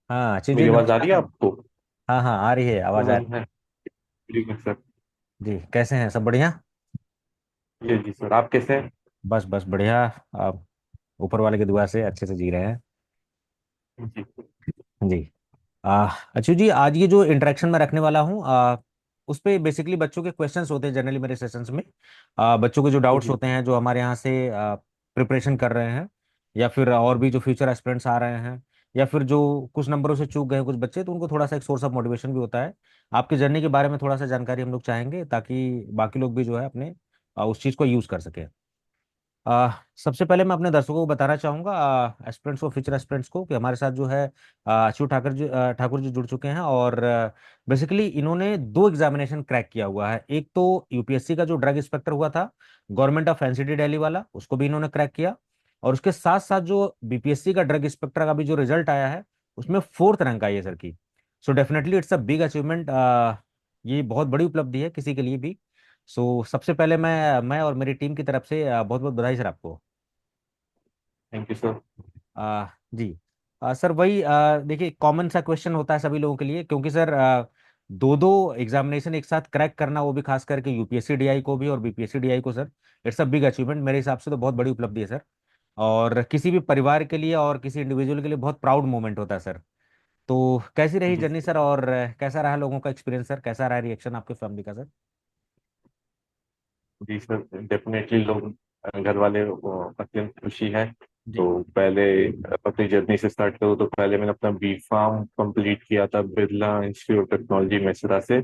हाँ अच्छी जी, मेरी आवाज आ रही है नमस्कार। आपको? हाँ हाँ आ रही है, आवाज आ कौन रही है? ठीक है सर। है जी। कैसे हैं, सब बढ़िया? जी जी सर, आप कैसे हैं? बस बस बढ़िया। आप ऊपर वाले की दुआ से अच्छे से जी रहे हैं। जी जी। अच्छू जी, आज ये जो इंटरेक्शन मैं रखने वाला हूँ, उस पे बेसिकली बच्चों के क्वेश्चंस होते हैं जनरली मेरे सेशंस में। बच्चों के जो डाउट्स जी होते हैं, जो हमारे यहाँ से प्रिपरेशन कर रहे हैं, या फिर और भी जो फ्यूचर एस्पिरेंट्स आ रहे हैं, या फिर जो कुछ नंबरों से चूक गए हैं कुछ बच्चे, तो उनको थोड़ा सा एक सोर्स ऑफ मोटिवेशन भी होता है। आपकी जर्नी के बारे में थोड़ा सा जानकारी हम लोग चाहेंगे, ताकि बाकी लोग भी जो है अपने उस चीज़ को यूज़ कर सके। सबसे पहले मैं अपने दर्शकों को बताना चाहूंगा, एस्पिरेंट्स को, फ्यूचर एस्पिरेंट्स को, कि हमारे साथ जो है अच्युत ठाकुर जी जुड़ चुके हैं। और बेसिकली इन्होंने दो एग्जामिनेशन क्रैक किया हुआ है। एक तो यूपीएससी का जो ड्रग इंस्पेक्टर हुआ था, गवर्नमेंट ऑफ एनसीटी दिल्ली वाला, उसको भी इन्होंने क्रैक किया। और उसके साथ साथ जो बीपीएससी का ड्रग इंस्पेक्टर का भी जो रिजल्ट आया है, उसमें 4th रैंक आई है सर की। So definitely it's a big achievement. ये बहुत बड़ी उपलब्धि है किसी के लिए भी। सो सबसे पहले मैं और मेरी टीम की तरफ से बहुत बहुत बधाई सर आपको। Thank you sir. जी। सर वही, देखिए, कॉमन सा क्वेश्चन होता है सभी लोगों के लिए, क्योंकि सर दो दो एग्जामिनेशन एक साथ क्रैक करना, वो भी खास करके यूपीएससी डीआई को भी और बीपीएससी डीआई को, sir it's a big achievement. मेरे हिसाब से तो बहुत बड़ी उपलब्धि है सर। और किसी भी परिवार के लिए और किसी इंडिविजुअल के लिए बहुत प्राउड मोमेंट होता है सर। तो कैसी रही जी जर्नी सर, और कैसा रहा लोगों का एक्सपीरियंस सर, कैसा रहा रिएक्शन आपके फैमिली का सर? जी सर, डेफिनेटली लोग, घर वाले अत्यंत खुशी है। तो जी पहले अपनी जर्नी से स्टार्ट करूँ तो पहले मैंने अपना बी फार्म कंप्लीट किया था बिरला इंस्टीट्यूट ऑफ टेक्नोलॉजी मैसरा से।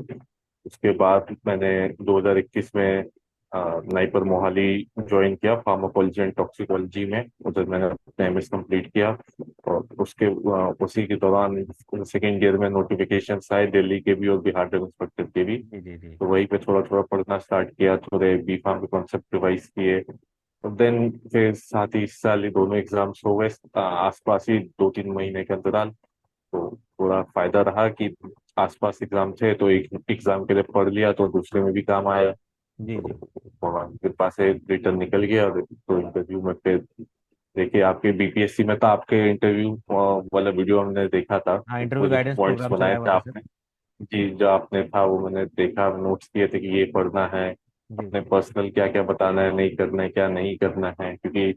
उसके बाद मैंने 2021 में नाइपर मोहाली ज्वाइन किया फार्माकोलॉजी एंड टॉक्सिकोलॉजी में। उधर मैंने अपना एमएस कंप्लीट किया। और उसी के दौरान सेकेंड ईयर में नोटिफिकेशन आए दिल्ली के भी और बिहार ड्रग इंस्पेक्टर के भी। जी जी जी। तो वहीं पे थोड़ा थोड़ा पढ़ना स्टार्ट किया, थोड़े बी फार्म के कॉन्सेप्ट रिवाइज किए। तो देन फिर साथ ही इस साल ये दोनों एग्जाम्स हो गए, आसपास ही 2-3 महीने के अंतराल। तो थोड़ा फायदा रहा कि आसपास एग्जाम थे तो एक एग्जाम के लिए पढ़ लिया तो दूसरे में भी काम आया। जी तो जी। भगवान के पास से रिटर्न निकल गया। और तो इंटरव्यू में फिर देखिए, आपके बीपीएससी में तो आपके इंटरव्यू वाला वीडियो हमने देखा था। हाँ, वो इंटरव्यू जो गाइडेंस पॉइंट्स प्रोग्राम बनाए चलाया हुआ थे था सर। आपने, जी जो आपने था वो मैंने देखा, नोट्स किए थे कि ये पढ़ना है, जी अपने जी पर्सनल क्या क्या बताना है, नहीं करना है, क्या नहीं करना है। क्योंकि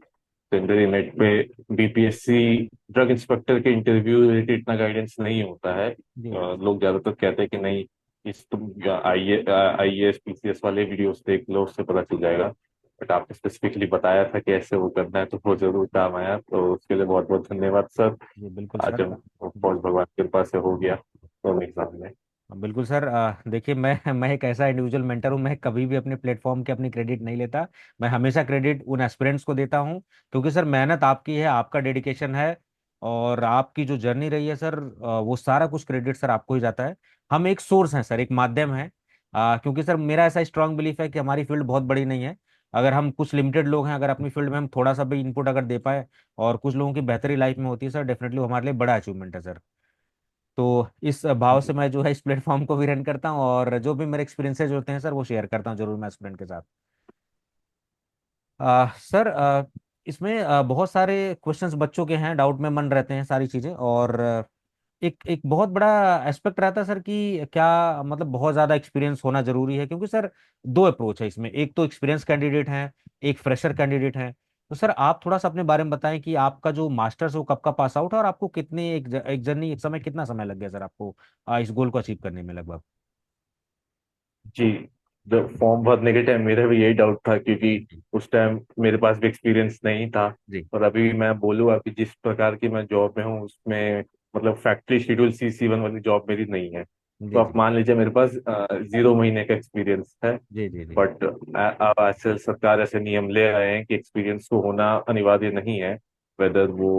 जनरली नेट पे बीपीएससी ड्रग इंस्पेक्टर के इंटरव्यू रिलेटेड इतना गाइडेंस नहीं होता है। जी जी। लोग ज्यादातर कहते हैं कि नहीं, इस तुम आईएएस पीसीएस वाले वीडियोस देख लो, उससे पता चल जाएगा। बट आपने स्पेसिफिकली बताया था कि ऐसे वो करना है, तो वो जरूर काम आया। तो उसके लिए बहुत बहुत धन्यवाद सर। जी बिल्कुल आज सर। हम जी। बहुत भगवान की कृपा से हो गया दोनों एग्जाम में। बिल्कुल सर। देखिए, मैं एक ऐसा इंडिविजुअल मेंटर हूँ, मैं कभी भी अपने प्लेटफॉर्म के अपनी क्रेडिट नहीं लेता। मैं हमेशा क्रेडिट उन एस्पिरेंट्स को देता हूँ, क्योंकि सर मेहनत आपकी है, आपका डेडिकेशन है, और आपकी जो जर्नी रही है सर, वो सारा कुछ क्रेडिट सर आपको ही जाता है। हम एक सोर्स हैं सर, एक माध्यम है। क्योंकि सर मेरा ऐसा स्ट्रांग बिलीफ है कि हमारी फील्ड बहुत बड़ी नहीं है। अगर हम कुछ लिमिटेड लोग हैं, अगर अपनी फील्ड में हम थोड़ा सा भी इनपुट अगर दे पाए, और कुछ लोगों की बेहतरी लाइफ में होती है सर, डेफिनेटली वो हमारे लिए बड़ा अचीवमेंट है सर। तो इस भाव से मैं जो है इस प्लेटफॉर्म को भी रन करता हूँ, और जो भी मेरे एक्सपीरियंसेस होते हैं सर, वो शेयर करता हूँ जरूर मैं स्टूडेंट के साथ। सर, इसमें बहुत सारे क्वेश्चंस बच्चों के हैं, डाउट में मन रहते हैं सारी चीज़ें। और एक एक बहुत बड़ा एस्पेक्ट रहता है सर कि क्या मतलब बहुत ज़्यादा एक्सपीरियंस होना जरूरी है, क्योंकि सर दो अप्रोच है इसमें, एक तो एक्सपीरियंस कैंडिडेट है, एक फ्रेशर कैंडिडेट है। तो सर आप थोड़ा सा अपने बारे में बताएं कि आपका जो मास्टर्स वो कब का पास आउट है, और आपको कितने एक जर्नी, एक समय, कितना समय लग गया सर आपको इस गोल को अचीव करने में लगभग? जी, जब फॉर्म भरने के टाइम मेरा भी यही डाउट था, क्योंकि जी उस टाइम मेरे पास भी एक्सपीरियंस नहीं था। जी और अभी मैं बोलूँगा कि जिस प्रकार की मैं जॉब में हूँ उसमें, मतलब फैक्ट्री शेड्यूल CC1 वाली जॉब मेरी नहीं है। तो जी आप जी मान लीजिए मेरे पास 0 महीने का एक्सपीरियंस है। जी जी जी बट अब आजकल सरकार ऐसे नियम ले आए हैं कि एक्सपीरियंस को होना अनिवार्य नहीं है। वेदर वो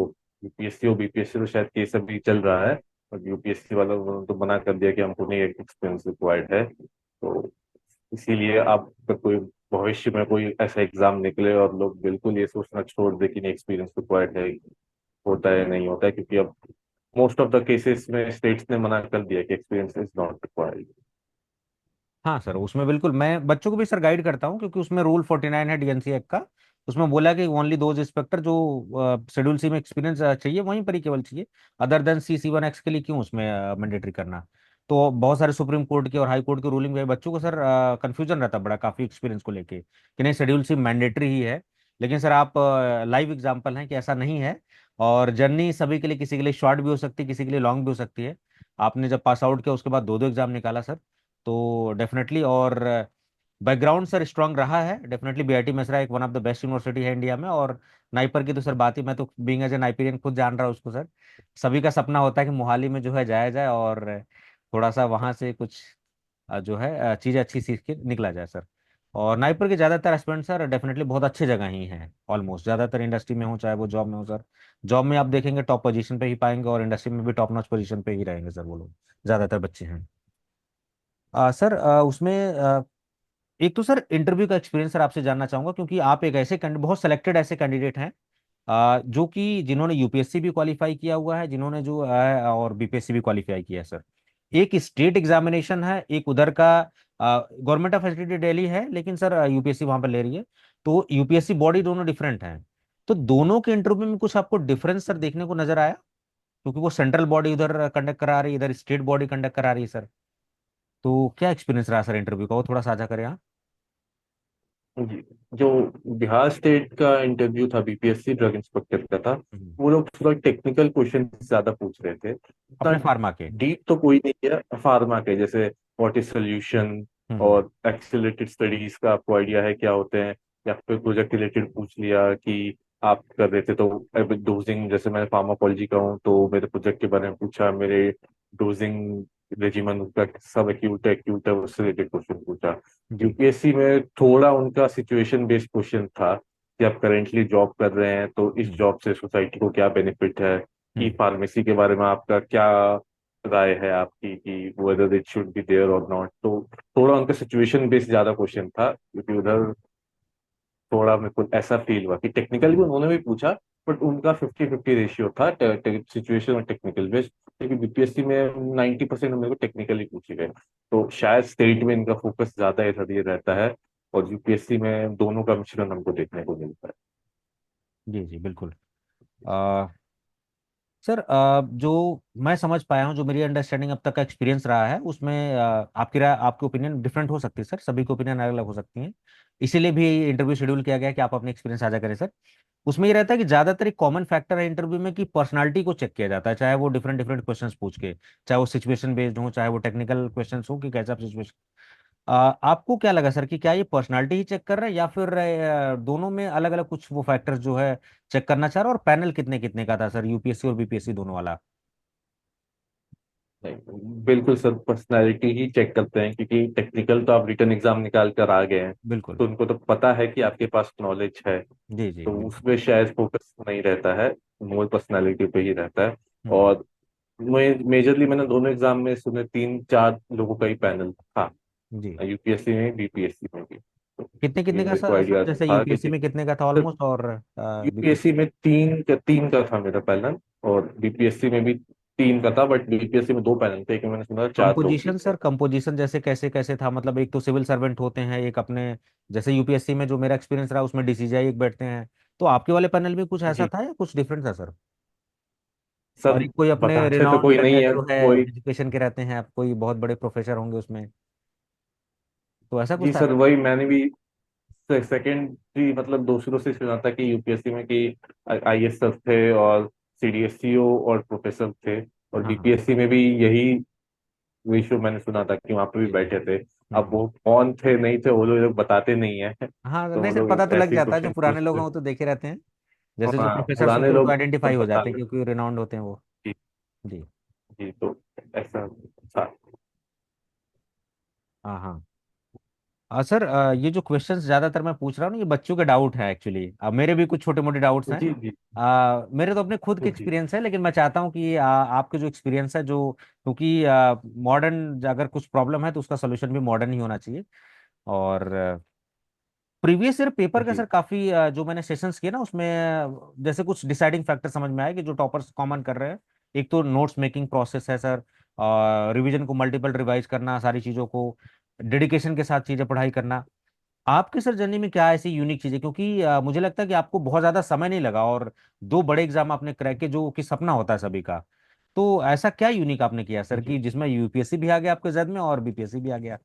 यूपीएससी हो बीपीएससी, तो शायद केस अभी चल रहा है। और यूपीएससी वालों ने तो मना कर दिया कि हमको नहीं एक्सपीरियंस रिक्वायर्ड है। तो इसीलिए आप अगर कोई भविष्य में कोई ऐसा एग्जाम निकले और लोग बिल्कुल ये सोचना छोड़ दे कि नहीं एक्सपीरियंस रिक्वायर्ड है, होता है नहीं होता है, क्योंकि अब मोस्ट ऑफ द केसेस में स्टेट्स ने मना कर दिया कि एक्सपीरियंस इज नॉट रिक्वायर्ड। हाँ सर, उसमें बिल्कुल मैं बच्चों को भी सर गाइड करता हूँ, क्योंकि उसमें रूल 49 है डीएनसी एक्ट का। उसमें बोला कि ओनली दोज इंस्पेक्टर जो शेड्यूल सी में एक्सपीरियंस चाहिए वहीं पर ही केवल चाहिए, अदर देन C1X के लिए क्यों उसमें मैंडेटरी करना। तो बहुत सारे सुप्रीम कोर्ट के और हाई कोर्ट के रूलिंग में बच्चों को सर कंफ्यूजन रहता बड़ा काफी एक्सपीरियंस को लेके कि नहीं शेड्यूल सी मैंडेटरी ही है। लेकिन सर आप लाइव एग्जाम्पल हैं कि ऐसा नहीं है। और जर्नी सभी के लिए, किसी के लिए शॉर्ट भी हो सकती है, किसी के लिए लॉन्ग भी हो सकती है। आपने जब पास आउट किया उसके बाद दो दो एग्जाम निकाला सर, तो डेफिनेटली। और बैकग्राउंड सर स्ट्रांग रहा है डेफिनेटली। बीआईटी मेसरा एक one of the best university है इंडिया में। और नाइपर की तो सर बात ही, मैं तो बीइंग एज ए नाइपेरियन खुद जान रहा हूँ उसको सर। सभी का सपना होता है कि मोहाली में जो है जाया जाए और थोड़ा सा वहां से कुछ जो है चीजें अच्छी सीख के निकला जाए सर। और नाइपर के ज्यादातर एस्पिरेंट सर डेफिनेटली बहुत अच्छी जगह ही हैं, ऑलमोस्ट ज्यादातर इंडस्ट्री में हो चाहे वो जॉब में हो सर। जॉब में आप देखेंगे टॉप पोजीशन पे ही पाएंगे, और इंडस्ट्री में भी टॉप नॉच पोजीशन पे ही रहेंगे सर वो लोग, ज्यादातर बच्चे हैं। सर उसमें एक तो सर इंटरव्यू का एक्सपीरियंस सर आपसे जानना चाहूंगा, क्योंकि आप एक ऐसे बहुत सेलेक्टेड ऐसे कैंडिडेट हैं जो कि जिन्होंने यूपीएससी भी क्वालिफाई किया हुआ है, जिन्होंने जो और बीपीएससी भी क्वालिफाई किया है सर। एक स्टेट एग्जामिनेशन है, एक उधर का गवर्नमेंट ऑफ एसटीडी दिल्ली है, लेकिन सर यूपीएससी वहां पर ले रही है। तो यूपीएससी बॉडी दोनों डिफरेंट हैं। तो दोनों के इंटरव्यू में कुछ आपको डिफरेंस सर देखने को नजर आया? क्योंकि वो सेंट्रल बॉडी उधर कंडक्ट करा रही है, इधर स्टेट बॉडी कंडक्ट करा रही है सर। तो क्या एक्सपीरियंस रहा सर इंटरव्यू का, वो थोड़ा साझा करें आप। जी, जो बिहार स्टेट का इंटरव्यू था बीपीएससी ड्रग इंस्पेक्टर का था, हम्म। वो लोग थोड़ा टेक्निकल क्वेश्चन ज्यादा पूछ रहे थे। उतना अपने फार्मा के। डीप तो कोई नहीं किया फार्मा के, जैसे व्हाट इज सोल्यूशन हम्म। और एक्सीलरेटेड स्टडीज का आपको आइडिया है क्या होते हैं, या फिर प्रोजेक्ट रिलेटेड पूछ लिया कि आप कर रहे थे तो डोजिंग, जैसे मैं फार्माकोलॉजी का हूँ तो मेरे प्रोजेक्ट के बारे में पूछा, मेरे डोजिंग रेजिमेंट का सब एक्यूट है उससे रिलेटेड क्वेश्चन पूछा। जी। यूपीएससी में थोड़ा उनका सिचुएशन बेस्ड क्वेश्चन था कि आप करेंटली जॉब कर रहे हैं तो इस हम्म। जॉब से सोसाइटी को क्या बेनिफिट है, ई हम्म। फार्मेसी के बारे में आपका क्या राय है आपकी कि whether it should be there और नॉट। तो थोड़ा उनका सिचुएशन बेस्ड ज्यादा क्वेश्चन था, क्योंकि उधर थोड़ा मेरे को ऐसा फील हुआ कि टेक्निकल भी हम्म। उन्होंने भी पूछा, बट उनका 50-50 रेशियो था सिचुएशन और टेक्निकल बेस्ड। क्योंकि बीपीएससी में 90% मेरे को टेक्निकली पूछे गए, तो शायद स्टेट में इनका फोकस ज्यादा इधर ये रहता है, और यूपीएससी में दोनों का मिश्रण हमको देखने को मिलता है। जी जी बिल्कुल। सर जो मैं समझ पाया हूँ, जो मेरी अंडरस्टैंडिंग अब तक का एक्सपीरियंस रहा है उसमें आपकी राय, आपकी ओपिनियन डिफरेंट हो सकती है सर, सभी की ओपिनियन अलग अलग हो सकती हैं। इसीलिए भी इंटरव्यू शेड्यूल किया गया है कि आप अपने एक्सपीरियंस साझा करें सर। उसमें ये रहता है कि ज्यादातर एक कॉमन फैक्टर है इंटरव्यू में कि पर्सनालिटी को चेक किया जाता है, चाहे वो डिफरेंट डिफरेंट क्वेश्चंस पूछ के, चाहे वो सिचुएशन बेस्ड हो, चाहे वो टेक्निकल क्वेश्चंस हो कि कैसा सिचुएशन। आपको क्या लगा सर कि क्या ये पर्सनालिटी ही चेक कर रहे हैं, या फिर दोनों में अलग अलग कुछ वो फैक्टर्स जो है चेक करना चाह रहे हैं? और पैनल कितने कितने का था सर, यूपीएससी और बीपीएससी दोनों वाला? नहीं, बिल्कुल सर पर्सनैलिटी ही चेक करते हैं, क्योंकि टेक्निकल तो आप रिटर्न एग्जाम निकाल कर आ गए हैं, बिल्कुल। तो उनको तो पता है कि आपके पास नॉलेज है। जी जी तो बिल्कुल। उसमें शायद फोकस नहीं रहता है, मोर पर्सनैलिटी पे ही रहता है। हम्म। और मेजरली मैंने दोनों एग्जाम में सुने 3-4 लोगों का ही पैनल था, जी। यूपीएससी में बीपीएससी में भी। तो कितने ये कितने का मेरे को सर आइडिया जैसे था यूपीएससी क्योंकि में कितने का था ऑलमोस्ट, और बीपीएससी? यूपीएससी में तीन का था मेरा पैनल, और बीपीएससी में भी 3 का था, बट बीपीएससी में 2 पैनल थे, एक में मैंने सुना 4 लोग भी कंपोजिशन थे। सर, कंपोजिशन जैसे कैसे कैसे था, मतलब एक तो सिविल सर्वेंट होते हैं, एक अपने जैसे यूपीएससी में जो मेरा एक्सपीरियंस रहा उसमें डीसीजीआई एक बैठते हैं। तो आपके वाले पैनल में कुछ ऐसा जी था या कुछ डिफरेंट था सर? सर, और एक कोई अपने बताते तो कोई रिनाउंड नहीं है जो है कोई। एजुकेशन के रहते हैं, आप कोई बहुत बड़े प्रोफेसर होंगे उसमें, तो ऐसा कुछ जी था सर, क्या? वही मैंने भी सेकेंडरी मतलब दूसरों से सुना था कि यूपीएससी में कि आईएएस सर थे और सीडीएससीओ और प्रोफेसर थे, और हाँ हाँ। बीपीएससी में भी यही विषय मैंने सुना था कि वहां पे भी जी जी। बैठे थे। अब हम्म। वो कौन थे नहीं थे वो लोग बताते नहीं है हाँ तो नहीं वो सर, लोग पता तो लग ऐसे ही जाता है, जो क्वेश्चन पुराने लोग पूछते। हैं वो तो देखे रहते हैं। जैसे जो हाँ, प्रोफेसर पुराने होते हैं वो तो लोग आइडेंटिफाई सब हो बता जाते हैं देते। क्योंकि रिनाउंड होते हैं वो। जी जी। जी, तो ऐसा था। हाँ हाँ। सर ये जो क्वेश्चंस ज्यादातर मैं पूछ रहा हूँ ना, ये बच्चों के डाउट है एक्चुअली। अब मेरे भी कुछ छोटे मोटे डाउट्स हैं। जी जी मेरे तो अपने खुद के जी एक्सपीरियंस है, लेकिन मैं चाहता हूँ कि आपके जो एक्सपीरियंस है जो, क्योंकि मॉडर्न अगर कुछ प्रॉब्लम है तो उसका सोल्यूशन भी मॉडर्न ही होना चाहिए। और प्रीवियस ईयर पेपर का जी सर काफी जो मैंने सेशंस किए ना उसमें जैसे कुछ डिसाइडिंग फैक्टर समझ में आए कि जो टॉपर्स कॉमन कर रहे हैं। एक तो नोट्स मेकिंग प्रोसेस है सर, रिवीजन को मल्टीपल रिवाइज करना, सारी चीज़ों को डेडिकेशन के साथ चीज़ें पढ़ाई करना। आपके सर जर्नी में क्या ऐसी यूनिक चीज है, क्योंकि मुझे लगता है कि आपको बहुत ज्यादा समय नहीं लगा और दो बड़े एग्जाम आपने क्रैक किए, जो कि सपना होता है सभी का। तो ऐसा क्या यूनिक आपने किया सर जी कि जिसमें यूपीएससी भी आ गया आपके जद में और बीपीएससी भी आ गया?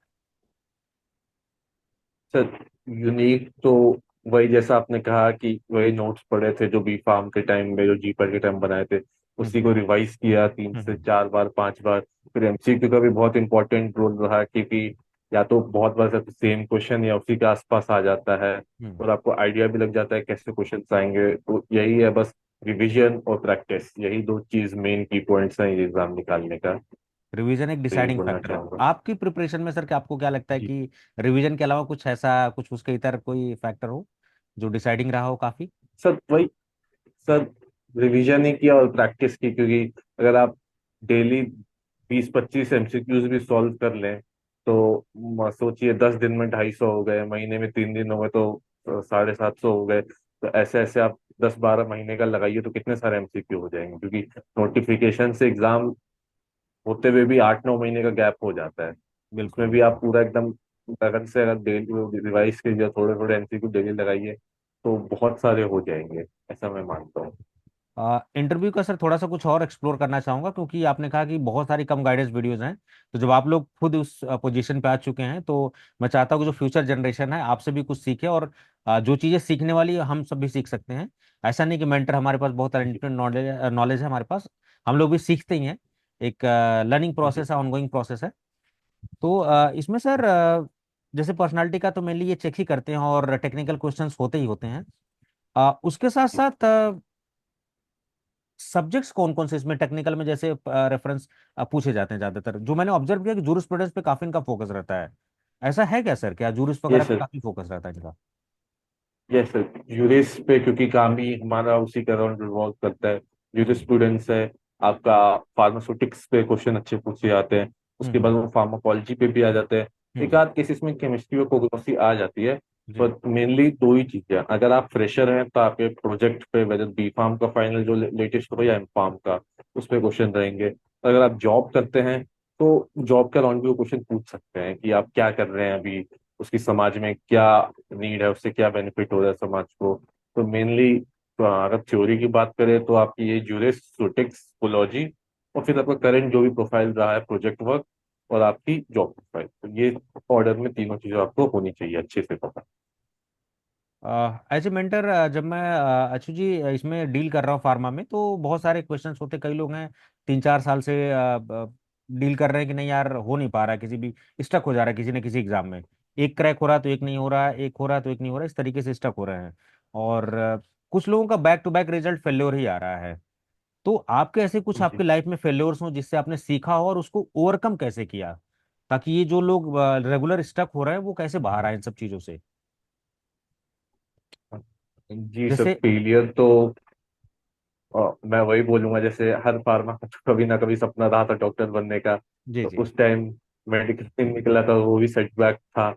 सर, यूनिक तो वही, जैसा आपने कहा कि वही नोट्स पढ़े थे जो बी फार्म के टाइम में, जो जीपैट के टाइम बनाए थे, उसी हम्म को रिवाइज किया तीन से हम्म चार बार 5 बार। फिर एमसीक्यू का भी बहुत इंपॉर्टेंट रोल रहा, क्योंकि या तो बहुत बार सेम क्वेश्चन या उसी के आसपास आ जाता है, हम्म। और आपको आइडिया भी लग जाता है कैसे क्वेश्चन आएंगे। तो यही है बस, रिविजन और प्रैक्टिस, यही दो चीज मेन की पॉइंट्स हैं ये एग्जाम निकालने का। रिवीजन एक तो यही डिसाइडिंग बोलना फैक्टर है चाहूंगा। आपकी प्रिपरेशन में सर, कि आपको क्या लगता है जी। कि रिवीजन के अलावा कुछ ऐसा, कुछ उसके इतर कोई फैक्टर हो जो डिसाइडिंग रहा हो काफी? सर वही, सर रिवीजन ही किया और प्रैक्टिस की, क्योंकि अगर आप डेली 20-25 एमसीक्यूज भी सॉल्व कर लें तो सोचिए 10 दिन में 250 हो गए, महीने में 3 दिन हो गए तो 750 हो गए। तो ऐसे ऐसे आप 10-12 महीने का लगाइए तो कितने सारे एमसीक्यू हो जाएंगे, क्योंकि नोटिफिकेशन से एग्जाम होते हुए भी 8-9 महीने का गैप हो जाता है। बिल्कुल उसमें भी बिल्कुल। आप पूरा एकदम लगन से अगर डेली रिवाइज कीजिए, थोड़े थोड़े एमसीक्यू डेली लगाइए, तो बहुत सारे हो जाएंगे, ऐसा मैं मानता हूँ। इंटरव्यू का सर थोड़ा सा कुछ और एक्सप्लोर करना चाहूंगा, क्योंकि आपने कहा कि बहुत सारी कम गाइडेंस वीडियोस हैं। तो जब आप लोग खुद उस पोजीशन पे आ चुके हैं, तो मैं चाहता हूँ कि जो फ्यूचर जनरेशन है आपसे भी कुछ सीखे, और जो चीज़ें सीखने वाली है, हम सब भी सीख सकते हैं। ऐसा नहीं कि मेंटर हमारे पास बहुत जी अनलिमिटेड नॉलेज नॉलेज है हमारे पास, हम लोग भी सीखते ही हैं। एक लर्निंग जी प्रोसेस है, ऑनगोइंग प्रोसेस है। तो इसमें सर जैसे पर्सनालिटी का तो मेनली ये चेक ही करते हैं, और टेक्निकल क्वेश्चंस होते ही होते हैं। उसके साथ जी। साथ सब्जेक्ट्स कौन कौन से इसमें टेक्निकल में जैसे रेफरेंस पूछे जाते हैं ज्यादातर, जो मैंने ऑब्जर्व किया कि जूरिस्प्रूडेंस पे काफी इनका फोकस रहता है। ऐसा है क्या सर, क्या जूरिस ये वगैरह पे सर, काफी फोकस रहता है इनका? यस सर, यूरिस पे, क्योंकि काम ही हमारा उसी का राउंड रिवॉल्व करता है। हम्म यूरिस्प्रूडेंस है आपका, फार्मास्यूटिक्स पे क्वेश्चन अच्छे पूछे जाते हैं। उसके हम्म बाद वो फार्माकोलॉजी पे भी आ जाते हैं। एक हम्म, आध केसेस में केमिस्ट्री और कोग्नोसी आ जाती है। जी। पर मेनली दो ही चीजें, अगर आप फ्रेशर हैं तो आपके प्रोजेक्ट पे, वेदर बी फार्म का फाइनल जो लेटेस्ट हो या एम फार्म का, उस पे क्वेश्चन रहेंगे। अगर आप जॉब करते हैं तो जॉब के अराउंड भी वो क्वेश्चन पूछ सकते हैं कि आप क्या कर रहे हैं अभी, उसकी समाज में क्या नीड है, उससे क्या बेनिफिट हो रहा है समाज को। तो मेनली, तो अगर थ्योरी की बात करें तो आपकी ये जूरिस, सुटिक्स, कोलॉजी, और फिर आपका करंट जो भी प्रोफाइल रहा है, प्रोजेक्ट वर्क, और आपकी जॉब प्रोफाइल, तो ये ऑर्डर में तीनों चीजें आपको होनी चाहिए अच्छे से पता। एज ए मेंटर, जब मैं अच्छू जी इसमें डील कर रहा हूँ फार्मा में, तो बहुत सारे क्वेश्चंस होते, कई लोग हैं 3-4 साल से डील कर रहे हैं कि नहीं यार हो नहीं पा रहा है, किसी भी स्टक हो जा रहा है किसी न किसी एग्जाम में। एक क्रैक हो रहा है तो एक नहीं हो रहा है, एक हो रहा है तो एक नहीं हो रहा है, इस तरीके से स्टक हो रहे हैं। और कुछ लोगों का back to back result failure ही आ रहा है। तो आपके ऐसे कुछ जी। आपके लाइफ में फेल्योर्स हो जिससे आपने सीखा हो, और उसको ओवरकम कैसे किया, ताकि ये जो लोग रेगुलर स्टक हो रहे हैं वो कैसे बाहर आए इन सब चीजों से? जी सर, जैसे। फेलियर तो मैं वही बोलूंगा, जैसे हर फार्मा का तो कभी ना कभी सपना रहा था डॉक्टर बनने का। जी तो जी। उस टाइम मेडिकल नहीं निकला था, वो भी सेटबैक था।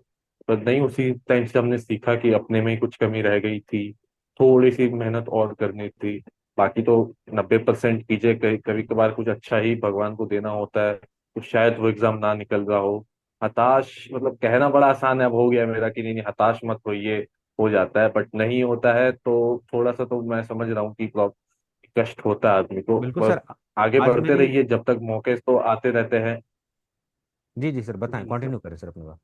तो नहीं, उसी टाइम से हमने सीखा कि अपने में ही कुछ कमी रह गई थी, थोड़ी सी मेहनत और करनी थी। बाकी तो 90% कीजिए, कभी कभार कुछ अच्छा ही भगवान को देना होता है, तो शायद वो एग्जाम ना निकल रहा हो। हताश, मतलब कहना बड़ा आसान है, अब हो गया मेरा कि नहीं नहीं हताश मत होइए, हो जाता है, बट नहीं होता है तो थोड़ा सा तो मैं समझ रहा हूँ कि कष्ट होता है आदमी को, बिल्कुल बस सर। आगे आज बढ़ते मेरी। रहिए, जब तक मौके तो आते रहते हैं। जी जी सर, बताएं, जी सर। कंटिन्यू करें सर अपनी बात।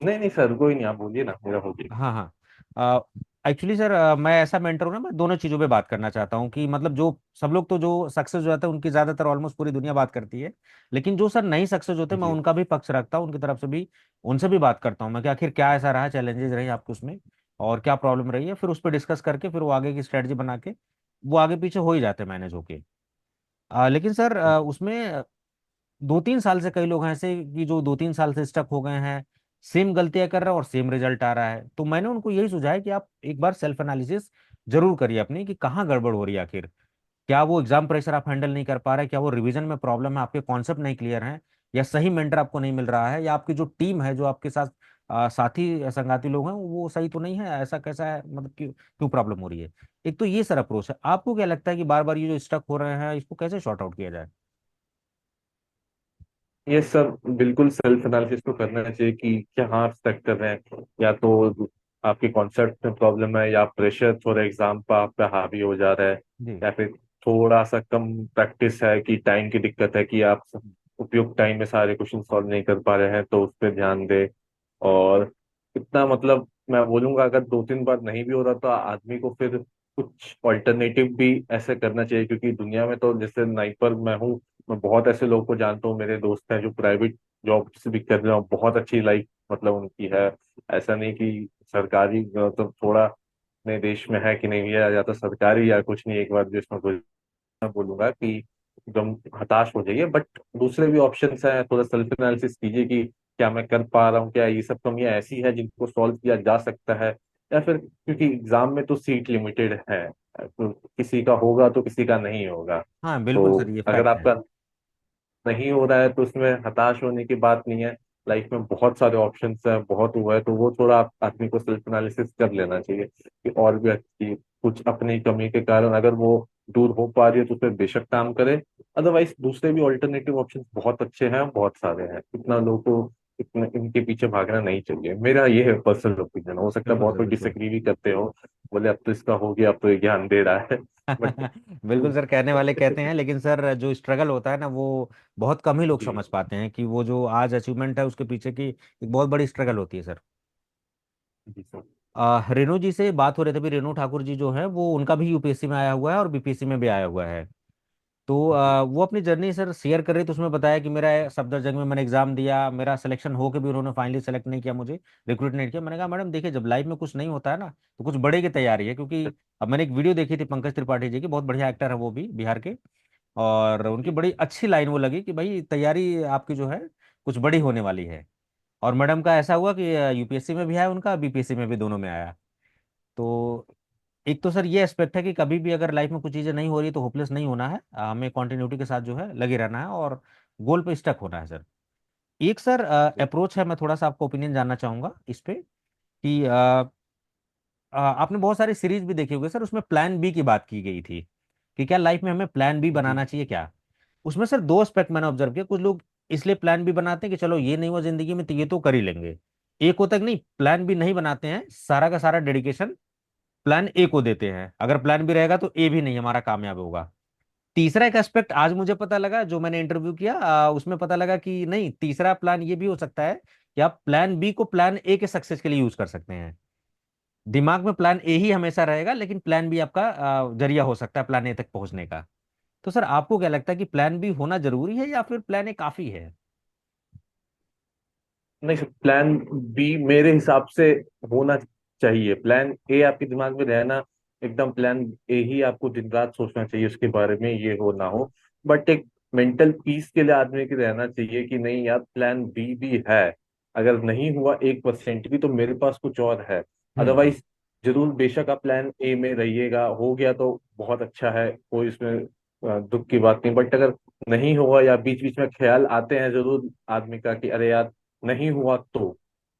नहीं नहीं सर, कोई नहीं, आप बोलिए ना, मेरा हो गया। हाँ हाँ। एक्चुअली सर, मैं ऐसा मेंटर हूँ ना, मैं दोनों चीज़ों पे बात करना चाहता हूँ कि मतलब जो सब लोग तो जो सक्सेस हो जाते हैं उनकी ज़्यादातर ऑलमोस्ट पूरी दुनिया बात करती है। लेकिन जो सर नहीं सक्सेस होते, मैं जी उनका भी पक्ष रखता हूँ, उनकी तरफ से भी, उनसे भी बात करता हूँ मैं कि आखिर क्या ऐसा रहा, चैलेंजेस रही आपके उसमें, और क्या प्रॉब्लम रही है, फिर उस पर डिस्कस करके फिर वो आगे की स्ट्रेटजी बना के वो आगे पीछे हो ही जाते हैं मैनेज होके। लेकिन सर उसमें 2-3 साल से कई लोग हैं ऐसे कि जो 2-3 साल से स्टक हो गए हैं, सेम गलतियां कर रहे हैं और सेम रिजल्ट आ रहा है। तो मैंने उनको यही सुझाया कि आप एक बार सेल्फ एनालिसिस जरूर करिए अपनी, कि कहाँ गड़बड़ हो रही है आखिर। क्या वो एग्जाम प्रेशर आप हैंडल नहीं कर पा रहे, क्या वो रिवीजन में प्रॉब्लम है, आपके कॉन्सेप्ट नहीं क्लियर हैं, या सही मेंटर आपको नहीं मिल रहा है, या आपकी जो टीम है, जो आपके साथ साथी संगाती लोग हैं, वो सही तो नहीं है, ऐसा कैसा है, मतलब क्यों क्यों प्रॉब्लम हो रही है? एक तो ये सर अप्रोच है। आपको क्या लगता है कि बार बार ये जो स्टक हो रहे हैं इसको कैसे शॉर्ट आउट किया जाए? ये सब बिल्कुल सेल्फ एनालिसिस तो करना चाहिए कि क्या हाँ अफेक्ट कर रहे हैं, या तो आपके कॉन्सेप्ट में प्रॉब्लम है, या प्रेशर फॉर एग्जाम पर आप पे हावी हो जा रहा है, जी। या फिर थोड़ा सा कम प्रैक्टिस है, कि टाइम की दिक्कत है कि आप उपयुक्त टाइम में सारे क्वेश्चन सॉल्व नहीं कर पा रहे हैं, तो उस पर ध्यान दे। और इतना मतलब मैं बोलूंगा, अगर 2-3 बार नहीं भी हो रहा तो आदमी को फिर कुछ ऑल्टरनेटिव भी ऐसे करना चाहिए, क्योंकि दुनिया में तो जैसे नाइपर मैं हूँ, मैं बहुत ऐसे लोगों को जानता हूँ, मेरे दोस्त हैं जो प्राइवेट जॉब्स भी कर रहे हैं, बहुत अच्छी लाइफ मतलब उनकी है। ऐसा नहीं कि सरकारी तो थोड़ा अपने देश में है कि नहीं है, या तो सरकारी या कुछ नहीं, एक बार जो इसमें मैं बोलूंगा कि एकदम हताश हो जाइए, बट दूसरे भी ऑप्शंस हैं, थोड़ा सेल्फ एनालिसिस कीजिए कि क्या मैं कर पा रहा हूँ, क्या ये सब कमियां ऐसी है जिनको सॉल्व किया जा सकता है, या फिर क्योंकि एग्जाम में तो सीट लिमिटेड है, तो किसी का होगा तो किसी का नहीं होगा। हाँ बिल्कुल सर, तो ये अगर फैक्ट है। आपका नहीं हो रहा है तो उसमें हताश होने की बात नहीं है। लाइफ में बहुत सारे ऑप्शंस हैं, बहुत हुआ है, तो वो थोड़ा आदमी को सेल्फ एनालिसिस कर लेना चाहिए कि और भी अच्छी कुछ अपनी कमी के कारण अगर वो दूर हो पा रही है तो उस पर बेशक काम करे। अदरवाइज दूसरे भी ऑल्टरनेटिव ऑप्शंस बहुत अच्छे हैं, बहुत सारे हैं, इतना लोगों को इतने इनके पीछे भागना नहीं चाहिए। मेरा ये है पर्सनल ओपिनियन, हो सकता है बिल्कुल बहुत सर कोई बिल्कुल। डिसएग्री भी करते हो, बोले अब तो इसका हो गया, अब तो ये ज्ञान दे रहा है। बट बिल्कुल सर, कहने वाले कहते हैं, लेकिन सर जो स्ट्रगल होता है ना, वो बहुत कम ही लोग जी समझ पाते हैं कि वो जो आज अचीवमेंट है उसके पीछे की एक बहुत बड़ी स्ट्रगल होती है सर। जी सर। रेणु जी से बात हो रही थी अभी, रेणु ठाकुर जी जो है वो, उनका भी यूपीएससी में आया हुआ है और बीपीएससी में भी आया हुआ है। तो जी वो अपनी जर्नी सर शेयर कर रही, तो उसमें बताया कि मेरा सफदरजंग में मैंने एग्जाम दिया, मेरा सिलेक्शन हो के भी उन्होंने फाइनली सेलेक्ट नहीं किया, मुझे रिक्रूट नहीं किया। मैंने कहा मैडम देखिए, जब लाइफ में कुछ नहीं होता है ना, तो कुछ बड़े की तैयारी है। क्योंकि अब मैंने एक वीडियो देखी थी पंकज त्रिपाठी जी की, बहुत बढ़िया एक्टर है वो भी, बिहार के। और उनकी जी बड़ी अच्छी लाइन वो लगी कि भाई तैयारी आपकी जो है कुछ बड़ी होने वाली है। और मैडम का ऐसा हुआ कि यूपीएससी में भी आया उनका, बीपीएससी में भी, दोनों में आया। तो एक तो सर ये एस्पेक्ट है कि कभी भी अगर लाइफ में कुछ चीज़ें नहीं हो रही तो होपलेस नहीं होना है, हमें कॉन्टिन्यूटी के साथ जो है लगे रहना है और गोल पे स्टक होना है सर। एक सर अप्रोच है, मैं थोड़ा सा आपका ओपिनियन जानना चाहूंगा इस पे कि आपने बहुत सारी सीरीज भी देखी होगी सर, उसमें प्लान बी की बात की गई थी कि क्या लाइफ में हमें प्लान बी जी बनाना चाहिए क्या। उसमें सर दो एस्पेक्ट मैंने ऑब्जर्व किया, कुछ लोग इसलिए प्लान बी बनाते हैं कि चलो ये नहीं हुआ जिंदगी में तो ये तो कर ही लेंगे। एक होता है कि नहीं, प्लान बी नहीं बनाते हैं, सारा का सारा डेडिकेशन प्लान ए को देते हैं, अगर प्लान बी रहेगा तो ए भी नहीं हमारा कामयाब होगा। तीसरा एक एस्पेक्ट आज मुझे पता लगा, जो मैंने इंटरव्यू किया उसमें पता लगा कि नहीं, तीसरा प्लान ये भी हो सकता है कि आप प्लान बी को प्लान ए के सक्सेस के लिए यूज कर सकते हैं। दिमाग में प्लान ए ही हमेशा रहेगा, लेकिन प्लान बी आपका जरिया हो सकता है प्लान ए तक पहुंचने का। तो सर आपको क्या लगता है कि प्लान बी होना जरूरी है या फिर प्लान ए काफी है? नहीं सर, प्लान बी मेरे हिसाब से होना चाहिए। प्लान ए आपके दिमाग में रहना, एकदम प्लान ए ही आपको दिन रात सोचना चाहिए उसके बारे में, ये हो ना हो। बट एक मेंटल पीस के लिए आदमी की रहना चाहिए कि नहीं यार, प्लान बी भी है, अगर नहीं हुआ 1% भी तो मेरे पास कुछ और है। हम्म। अदरवाइज जरूर बेशक आप प्लान ए में रहिएगा, हो गया तो बहुत अच्छा है, कोई इसमें दुख की बात नहीं। बट अगर नहीं हुआ, या बीच बीच में ख्याल आते हैं जरूर आदमी का कि अरे यार नहीं हुआ, तो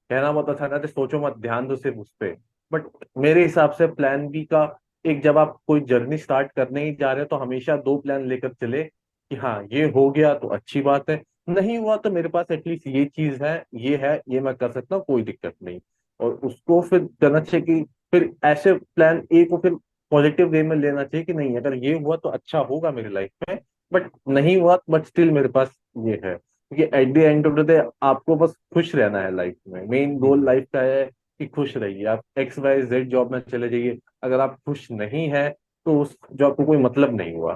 कहना बहुत अच्छा था, सोचो मत, ध्यान दो सिर्फ उस पे। बट मेरे हिसाब से प्लान बी का एक, जब आप कोई जर्नी स्टार्ट करने ही जा रहे हो तो हमेशा दो प्लान लेकर चले कि हाँ ये हो गया तो अच्छी बात है, नहीं हुआ तो मेरे पास एटलीस्ट ये चीज है, ये मैं कर सकता हूँ, कोई दिक्कत नहीं। और उसको फिर करना चाहिए कि फिर ऐसे प्लान ए को फिर पॉजिटिव वे में लेना चाहिए कि नहीं, अगर ये हुआ तो अच्छा होगा मेरी लाइफ में, बट नहीं हुआ बट स्टिल मेरे पास ये है। क्योंकि eight the end of the day आपको बस खुश रहना है लाइफ में, मेन जी गोल जी। लाइफ का है कि खुश रहिए। आप XYZ जॉब में चले जाइए, अगर आप खुश नहीं है तो उस जॉब को कोई मतलब नहीं हुआ।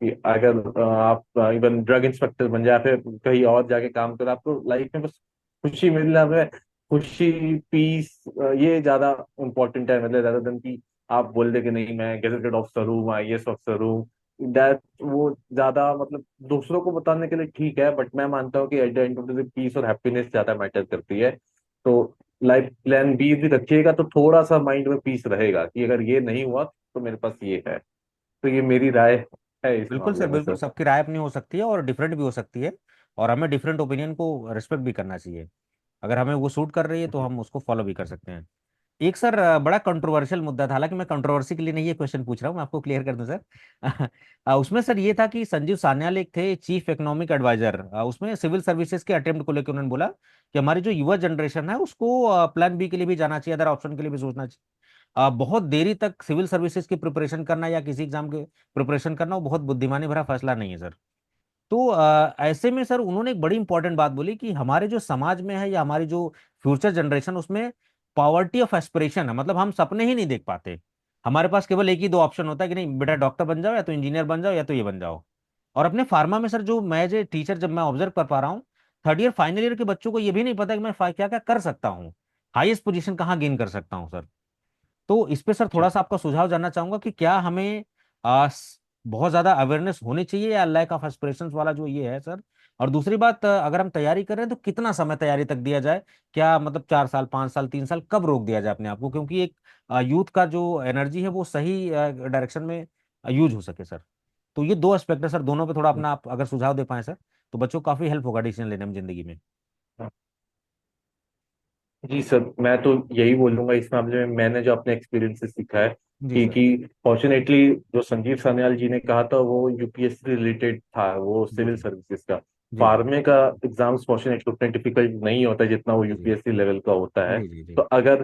कि अगर आप इवन ड्रग इंस्पेक्टर बन जाए, फिर कहीं और जाके काम करें, आपको लाइफ में बस खुशी मिलना है, खुशी, पीस, ये ज्यादा इम्पोर्टेंट है, मतलब ज्यादा दिन की आप बोल दे कि नहीं मैं गेजेटेड ऑफिसर हूँ, IAS ऑफिसर हूँ, दैट वो ज्यादा मतलब दूसरों को बताने के लिए ठीक है, बट मैं मानता हूँ कि at the end of the day peace और हैप्पीनेस ज्यादा मैटर करती है। तो लाइफ प्लान बी भी रखिएगा तो थोड़ा सा माइंड में पीस रहेगा कि अगर ये नहीं हुआ तो मेरे पास ये है। तो ये मेरी राय है इस बिल्कुल मामले सर में बिल्कुल, सर। सबकी राय अपनी हो सकती है और डिफरेंट भी हो सकती है। और हमें डिफरेंट ओपिनियन को रिस्पेक्ट भी करना चाहिए। अगर हमें वो सूट कर रही है तो जी हम उसको फॉलो भी कर सकते हैं। एक सर बड़ा कंट्रोवर्शियल मुद्दा था, हालांकि मैं कंट्रोवर्सी के लिए नहीं ये क्वेश्चन पूछ रहा हूँ, मैं आपको क्लियर कर दूं सर। उसमें सर ये था कि संजीव सान्याल एक थे चीफ इकोनॉमिक एडवाइजर, उसमें सिविल सर्विसेज के अटेम्प्ट को लेकर उन्होंने बोला कि हमारी जो युवा जनरेशन है उसको प्लान बी के लिए भी जाना चाहिए, अदर ऑप्शन के लिए भी सोचना चाहिए। बहुत देरी तक सिविल सर्विसेज की प्रिपरेशन करना या किसी एग्जाम के प्रिपरेशन करना वो बहुत बुद्धिमानी भरा फैसला नहीं है सर। तो ऐसे में सर उन्होंने एक बड़ी इंपॉर्टेंट बात बोली कि हमारे जो समाज में है या हमारी जो फ्यूचर जनरेशन, उसमें पॉवर्टी ऑफ एस्पिरेशन है, मतलब हम सपने ही नहीं देख पाते। हमारे पास केवल एक ही दो ऑप्शन होता है कि नहीं बेटा डॉक्टर बन जाओ, या तो इंजीनियर बन जाओ, या तो ये बन जाओ। और अपने फार्मा में सर जो मैं जो टीचर जब मैं ऑब्जर्व कर पा रहा हूँ, थर्ड ईयर फाइनल ईयर के बच्चों को ये भी नहीं पता कि मैं क्या क्या कर सकता हूँ, हाईएस्ट पोजीशन कहाँ गेन कर सकता हूँ सर। तो इस पे सर थोड़ा जी सा आपका सुझाव जानना चाहूंगा कि क्या हमें बहुत ज्यादा अवेयरनेस होनी चाहिए, या लैक ऑफ एस्पिरेशंस वाला जो ये है सर। और दूसरी बात, अगर हम तैयारी कर रहे हैं तो कितना समय तैयारी तक दिया जाए, क्या मतलब 4 साल 5 साल 3 साल, कब रोक दिया जाए अपने आप को, क्योंकि एक यूथ का जो एनर्जी है वो सही डायरेक्शन में यूज हो सके सर। तो ये दो एस्पेक्ट है सर, दोनों पे थोड़ा अपना आप अगर सुझाव दे पाए सर, तो बच्चों को काफी हेल्प होगा डिसीजन लेने में जिंदगी में। जी सर, मैं तो यही बोलूंगा इस मामले में, मैंने जो अपने एक्सपीरियंस से सीखा है जी सर। कि फॉर्चुनेटली जो संजीव सान्याल जी ने कहा था वो यूपीएससी रिलेटेड था, वो जी सिविल जी सर्विसेज का। जी जी फार्मे का एग्जाम्स फॉर्चुनेटली उतना डिफिकल्ट नहीं होता जितना वो जी जी यूपीएससी लेवल का होता है। जी जी तो जी। अगर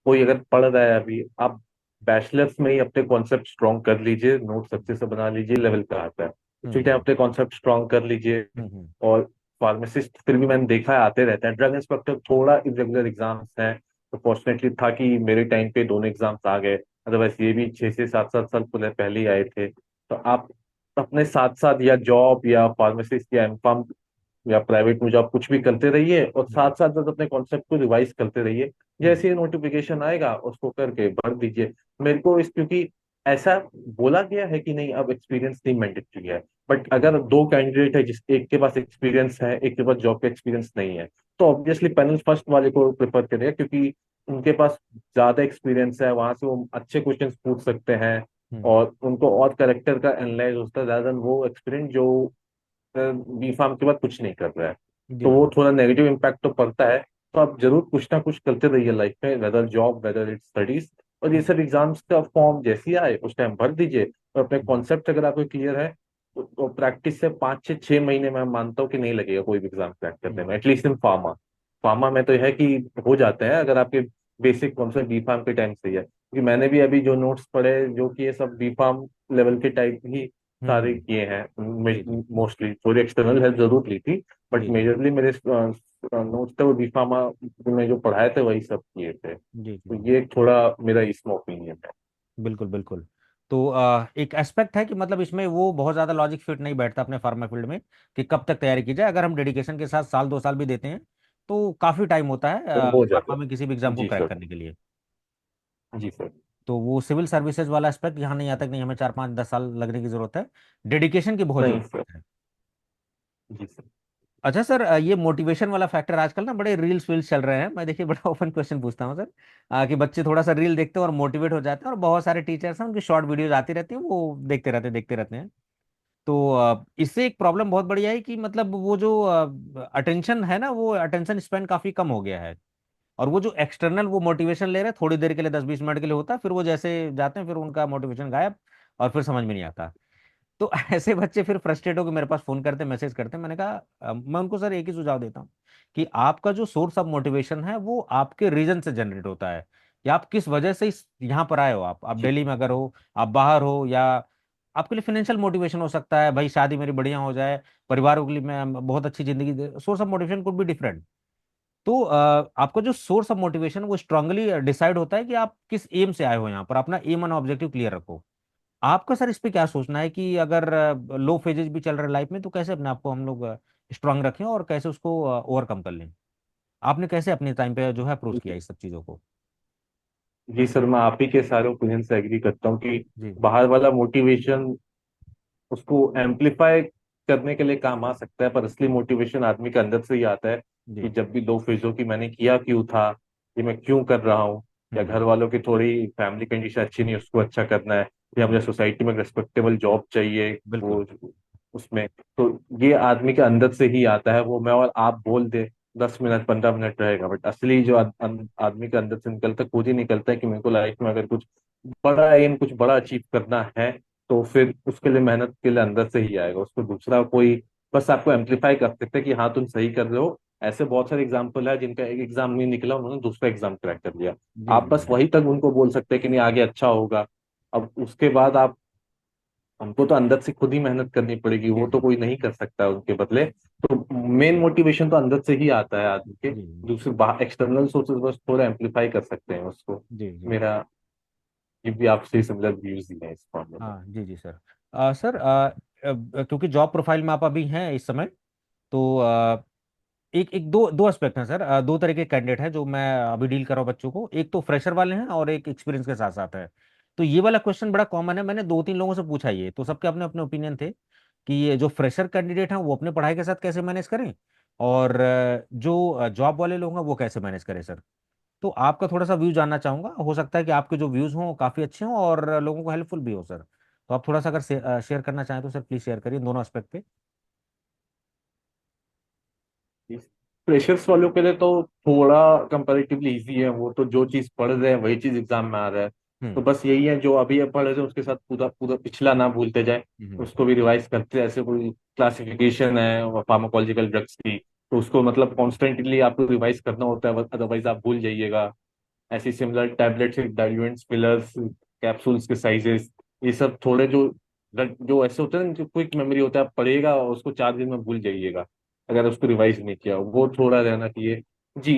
कोई अगर पढ़ रहा है अभी, आप बैचलर्स में ही अपने कॉन्सेप्ट स्ट्रॉन्ग कर लीजिए, नोट्स अच्छे से बना लीजिए, लेवल पे आता है। उसी टाइम हम्म अपने कॉन्सेप्ट स्ट्रॉन्ग कर लीजिए। हम्म। और फार्मासिस्ट फिर भी मैंने देखा है आते रहते हैं, ड्रग इंस्पेक्टर थोड़ा इरेगुलर एग्जाम्स हैं। तो फॉर्चुनेटली था कि मेरे टाइम पे दोनों एग्जाम्स आ गए, अदरवाइज ये भी 6 से 7 7 साल पहले ही आए थे। तो आप अपने साथ साथ या जॉब या फार्मासिस्ट या एम या प्राइवेट में जॉब कुछ भी करते रहिए, और साथ हम्म साथ साथ अपने कॉन्सेप्ट को रिवाइज करते रहिए। हम्म जैसे ही नोटिफिकेशन आएगा उसको करके भर दीजिए। मेरे को इस क्योंकि ऐसा बोला गया है कि नहीं, अब एक्सपीरियंस नहीं मैंडेटरी है, बट हम्म अगर दो कैंडिडेट है, जिस एक के पास एक्सपीरियंस है एक के पास जॉब का एक्सपीरियंस नहीं है, तो ऑब्वियसली पैनल फर्स्ट वाले को प्रेफर करेगा, क्योंकि उनके पास ज्यादा एक्सपीरियंस है, वहां से वो अच्छे क्वेश्चंस पूछ सकते हैं। हम्म और उनको और करेक्टर का एनालाइज होता है, ज्यादा वो एक्सपीरियंस जो बी फार्म के बाद कुछ नहीं कर रहा है। जी तो जी वो थोड़ा नेगेटिव इम्पैक्ट तो पड़ता है। तो आप जरूर कुछ ना कुछ करते रहिए लाइफ में, whether job whether it studies. और ये हम्म सब एग्जाम्स का फॉर्म जैसे ही आए उस टाइम भर दीजिए। और अपने हम्म कॉन्सेप्ट अगर आपको क्लियर है, तो प्रैक्टिस से 5 से 6 महीने में मैं मानता हूँ कि नहीं लगेगा कोई भी एग्जाम क्रैक करने में, हम्म एटलीस्ट इन फार्मा। फार्मा में तो यह है कि हो जाते हैं अगर आपके बेसिक कॉन्सेप्ट बी फार्म के टाइम से ही है, क्योंकि मैंने भी अभी जो नोट्स पढ़े जो कि ये सब बी फार्म लेवल के टाइप ही सारे हम्म। किए हैं। जी जी मोस्टली थोड़ी एक्सटर्नल हेल्प जरूर ली थी, बट जी जी मेजरली मेरे नोट्स थे वो बी फार्मा में जो पढ़ाए थे वही सब किए थे। जी तो जी। ये थोड़ा मेरा इसमें ओपिनियन है। बिल्कुल बिल्कुल। तो एक एस्पेक्ट है कि मतलब इसमें वो बहुत ज्यादा लॉजिक फिट नहीं बैठता अपने फार्मा फील्ड में, कि कब तक तैयारी की जाए। अगर हम डेडिकेशन के साथ साल 2 साल भी देते हैं तो काफी टाइम होता है तो हो फार्मा जाता में किसी भी एग्जाम है। को जी क्रैक सर। करने के लिए। जी सर। तो वो सिविल सर्विसेज वाला एस्पेक्ट यहाँ नहीं आता कि नहीं हमें 4 5 10 साल लगने की जरूरत है, डेडिकेशन की बहुत नहीं जरूरत सर। है। जी सर। अच्छा सर, ये मोटिवेशन वाला फैक्टर आजकल ना बड़े रील्स वील्स चल रहे हैं, मैं देखिए बड़ा ओपन क्वेश्चन पूछता हूँ सर, कि बच्चे थोड़ा सा रील देखते हैं और मोटिवेट हो जाते हैं, और बहुत सारे टीचर्स हैं उनकी शॉर्ट वीडियोज आती रहती हैं, वो देखते रहते हैं। तो इससे एक प्रॉब्लम बहुत बड़ी है कि मतलब वो जो अटेंशन है ना, वो अटेंशन स्पैन काफी कम हो गया है। और वो जो एक्सटर्नल वो मोटिवेशन ले रहे हैं थोड़ी देर के लिए, 10 20 मिनट के लिए होता है, फिर वो जैसे जाते हैं फिर उनका मोटिवेशन गायब, और फिर समझ में नहीं आता। तो ऐसे बच्चे फिर फ्रस्ट्रेट होकर मेरे पास फोन करते, मैसेज करते। मैंने कहा मैं उनको सर एक ही सुझाव देता हूँ कि आपका जो सोर्स ऑफ मोटिवेशन है वो आपके रीजन से जनरेट होता है, कि आप किस वजह से इस यहाँ पर आए हो। आप जी दिल्ली में अगर हो, आप बाहर हो, या आपके लिए फाइनेंशियल मोटिवेशन हो सकता है, भाई शादी मेरी बढ़िया हो जाए, परिवार के लिए मैं बहुत अच्छी जिंदगी source of motivation could be different. तो आपका जो सोर्स ऑफ मोटिवेशन वो स्ट्रांगली डिसाइड होता है कि आप किस एम से आए हो यहाँ पर, अपना एम एंड ऑब्जेक्टिव क्लियर रखो। आपका सर इस पे क्या सोचना है कि अगर लो फेजेस भी चल रहे लाइफ में तो कैसे अपने आप को हम लोग स्ट्रांग रखें, और कैसे उसको ओवरकम कर लें? आपने कैसे अपने टाइम पे जो है अप्रोच किया इस सब चीजों को? जी सर, मैं आप ही के सारे ओपिनियन से एग्री करता हूँ कि जी बाहर वाला मोटिवेशन उसको एम्पलीफाई करने के लिए काम आ सकता है, पर असली मोटिवेशन आदमी के अंदर से ही आता है। कि जी। जब भी दो फेजों की मैंने किया क्यों था, ये मैं क्यों कर रहा हूँ, या घर हम्म वालों की थोड़ी फैमिली कंडीशन अच्छी नहीं उसको अच्छा करना है, या हम्म। मुझे सोसाइटी में रेस्पेक्टेबल जॉब चाहिए वो बिल्कुल। उसमें। तो ये आदमी के अंदर से ही आता है, वो मैं और आप बोल दे 10 मिनट 15 मिनट रहेगा, बट असली जो आदमी के अंदर से निकलता है, खुद ही निकलता है कि मेरे को लाइफ में अगर कुछ बड़ा एम, कुछ बड़ा अचीव करना है, तो फिर उसके लिए मेहनत के लिए अंदर से ही आएगा। उसको दूसरा कोई बस आपको एम्पलीफाई कर सकते हैं कि हाँ तुम सही कर रहे हो। ऐसे बहुत सारे एग्जाम्पल है जिनका एक एग्जाम नहीं निकला, उन्होंने दूसरा एग्जाम क्रैक कर लिया। जी आप जी बस जी वही तक उनको बोल सकते हैं कि नहीं आगे अच्छा होगा। अब उसके बाद आप, हमको तो अंदर से खुद ही मेहनत करनी पड़ेगी, जी वो तो जी कोई नहीं कर सकता उनके बदले। तो मेन मोटिवेशन तो अंदर से ही आता है आदमी के। जी दूसरे एक्सटर्नल सोर्सेज बस थोड़ा एम्पलीफाई कर सकते हैं उसको। जी जी। मेरा ये भी आपसे सिमिलर व्यूज ही है इस मामले में। हाँ जी जी सर। सर क्योंकि जॉब प्रोफाइल में आप अभी हैं इस समय, तो एक एक दो दो एस्पेक्ट हैं सर। दो तरह के कैंडिडेट हैं जो मैं अभी डील कर रहा हूँ बच्चों को। एक तो फ्रेशर वाले हैं और एक एक्सपीरियंस के साथ साथ है। तो ये वाला क्वेश्चन बड़ा कॉमन है, मैंने दो तीन लोगों से पूछा, ये तो सबके अपने अपने ओपिनियन थे कि ये जो फ्रेशर कैंडिडेट हैं वो अपने पढ़ाई के साथ कैसे मैनेज करें, और जो जॉब वाले लोग हैं वो कैसे मैनेज करें सर। तो आपका थोड़ा सा व्यू जानना चाहूंगा, हो सकता है कि आपके जो व्यूज हों काफ़ी अच्छे हों और लोगों को हेल्पफुल भी हो सर। तो आप थोड़ा सा अगर शेयर करना चाहें तो सर प्लीज़ शेयर करिए दोनों एस्पेक्ट पे। फ्रेशर्स वालों के लिए तो थोड़ा कंपैरेटिवली इजी है, वो तो जो चीज पढ़ रहे हैं वही चीज एग्जाम में आ रहा है। तो हम्म बस यही है, जो अभी पढ़ रहे हैं उसके साथ पूरा पूरा पिछला ना भूलते जाए, हम्म उसको भी रिवाइज करते हैं। ऐसे कोई क्लासिफिकेशन है फार्माकोलॉजिकल ड्रग्स की, तो उसको मतलब कॉन्स्टेंटली आपको रिवाइज करना होता है, अदरवाइज आप भूल जाइएगा। ऐसी similar tablets, diluents, fillers, capsules के साइजेस, ये सब थोड़े जो जो ऐसे होते हैं ना, क्विक मेमोरी होता है, आप पढ़िएगा और उसको 4 दिन में भूल जाइएगा अगर उसको रिवाइज नहीं किया, वो थोड़ा रहना चाहिए। जी